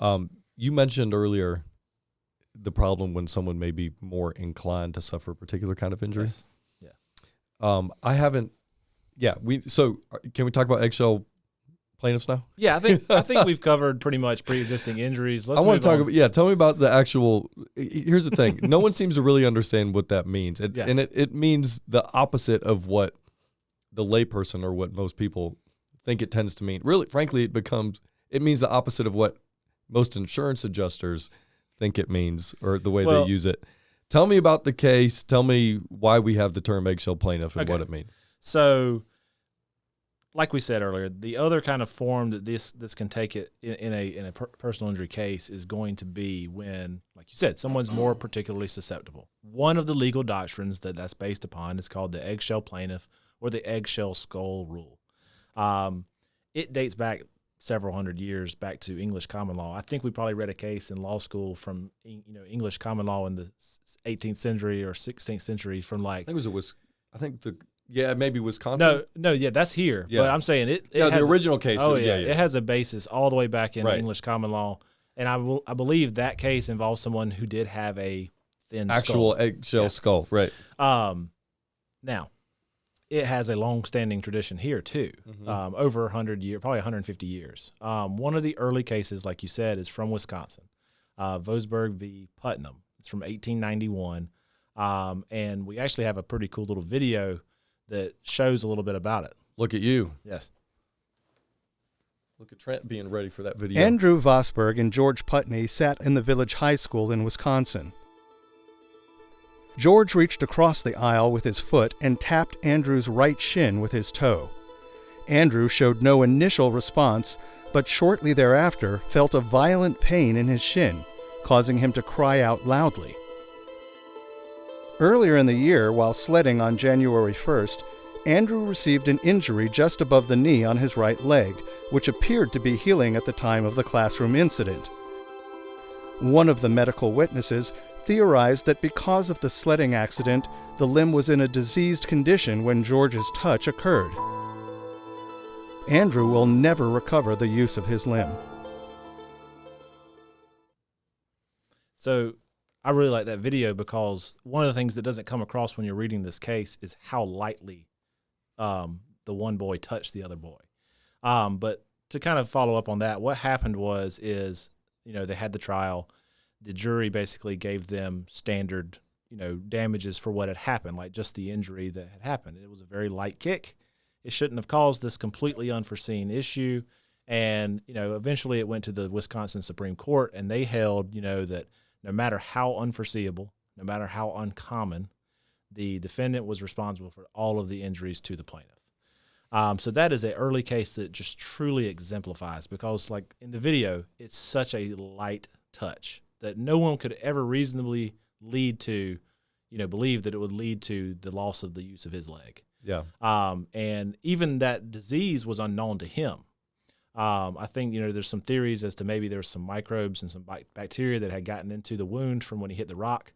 You mentioned earlier the problem when someone may be more inclined to suffer a particular kind of injury. Yes. Yeah. I haven't. Yeah. Can we talk about eggshell plaintiffs now? Yeah, I think we've covered pretty much pre-existing injuries. I want to talk about. Yeah, tell me about the actual. Here's the thing: no one seems to really understand what that means, and it means the opposite of what the layperson or what most people think it tends to mean. Really, frankly, it means the opposite of what most insurance adjusters think it means, or the way they use it. Tell me about the case. Tell me why we have the term eggshell plaintiff and what it means. So, like we said earlier, the other kind of form that this can take it in a personal injury case is going to be when, like you said, someone's more particularly susceptible. One of the legal doctrines that's based upon is called the eggshell plaintiff or the eggshell skull rule. It dates back several hundred years back to English common law. I think we probably read a case in law school from English common law in the 18th century or 16th century from like. I think it was maybe Wisconsin. No, that's here. Yeah. But I'm saying it has the original case. Oh yeah, it has a basis all the way back in English common law, and I believe that case involves someone who did have a thin actual eggshell skull, right? Now. It has a long-standing tradition here too, over 100 years, probably 150 years. One of the early cases, like you said, is from Wisconsin, Vosberg v. Putney. It's from 1891, and we actually have a pretty cool little video that shows a little bit about it. Look at you. Yes. Look at Trent being ready for that video. Andrew Vosberg and George Putney sat in the village high school in Wisconsin. George reached across the aisle with his foot and tapped Andrew's right shin with his toe. Andrew showed no initial response, but shortly thereafter felt a violent pain in his shin, causing him to cry out loudly. Earlier in the year, while sledding on January 1st, Andrew received an injury just above the knee on his right leg, which appeared to be healing at the time of the classroom incident. One of the medical witnesses theorized that because of the sledding accident, the limb was in a diseased condition when George's touch occurred. Andrew will never recover the use of his limb. So I really like that video because one of the things that doesn't come across when you're reading this case is how lightly the one boy touched the other boy. But to kind of follow up on that, what happened is they had the trial. The jury basically gave them standard, damages for what had happened, like just the injury that had happened. It was a very light kick. It shouldn't have caused this completely unforeseen issue. And, eventually it went to the Wisconsin Supreme Court, and they held, that no matter how unforeseeable, no matter how uncommon, the defendant was responsible for all of the injuries to the plaintiff. So that is an early case that just truly exemplifies because, like in the video, it's such a light touch that no one could ever reasonably lead to, believe that it would lead to the loss of the use of his leg. Yeah. And even that disease was unknown to him. I think, there's some theories as to maybe there's some microbes and some bacteria that had gotten into the wound from when he hit the rock.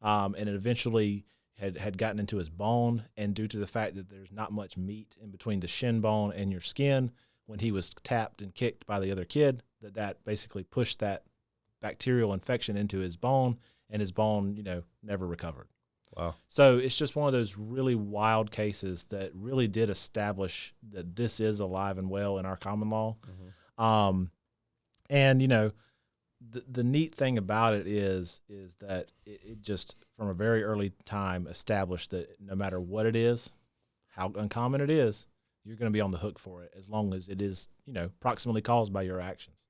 And it eventually had gotten into his bone. And due to the fact that there's not much meat in between the shin bone and your skin, when he was tapped and kicked by the other kid, that basically pushed that bacterial infection into his bone, and his bone, never recovered. Wow. So it's just one of those really wild cases that really did establish that this is alive and well in our common law. Mm-hmm. And, the neat thing about it is that it just, from a very early time, established that no matter what it is, how uncommon it is, you're going to be on the hook for it as long as it is, proximately caused by your actions.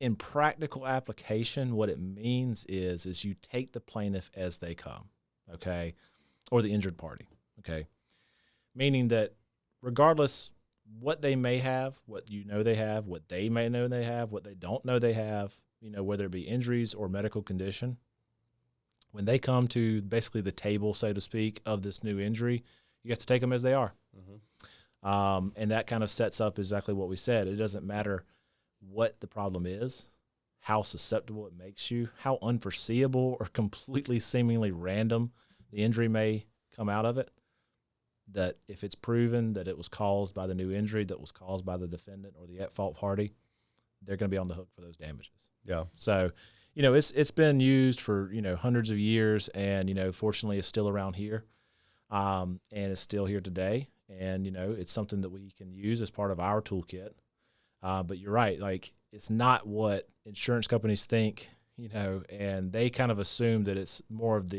In practical application, what it means is you take the plaintiff as they come, okay, or the injured party, okay, meaning that regardless what they may have, what they have, what they may know they have, what they don't know they have, whether it be injuries or medical condition, when they come to basically the table, so to speak, of this new injury, you have to take them as they are. Mm-hmm. And that kind of sets up exactly what we said. It doesn't matter what the problem is, how susceptible it makes you, how unforeseeable or completely seemingly random the injury may come out of it, that if it's proven that it was caused by the new injury that was caused by the defendant or the at-fault party, they're going to be on the hook for those damages. Yeah. So, it's been used for, hundreds of years, and, fortunately it's still around here, and it's still here today. And, it's something that we can use as part of our toolkit. But you're right. Like, it's not what insurance companies think, and they kind of assume that it's more of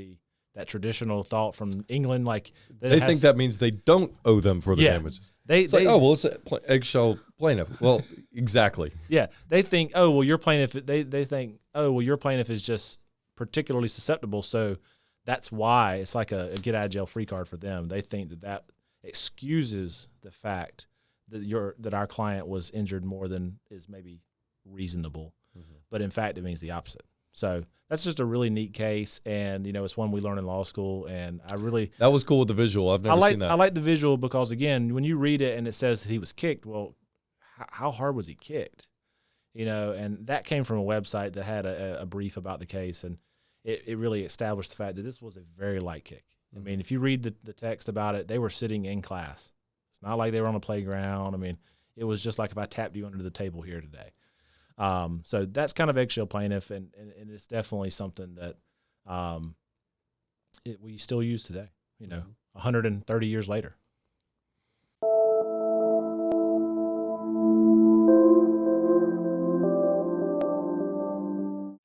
that traditional thought from England. Like they think that means they don't owe them for the damages. It's an eggshell plaintiff. Well, exactly. Yeah. They think, oh, well, your plaintiff, they think, oh, well, your plaintiff is just particularly susceptible. So that's why it's like a get out of jail free card for them. They think that excuses the fact that our client was injured more than is maybe reasonable. Mm-hmm. But in fact, it means the opposite. So that's just a really neat case, and it's one we learn in law school. And that was cool with the visual. I've never seen that. I like the visual because, again, when you read it and it says that he was kicked, well, how hard was he kicked? And that came from a website that had a brief about the case, and it really established the fact that this was a very light kick. I mean, if you read the text about it, they were sitting in class. It's not like they were on a playground. I mean, it was just like if I tapped you under the table here today. So that's kind of eggshell plaintiff, and it's definitely something that we still use today, 130 years later.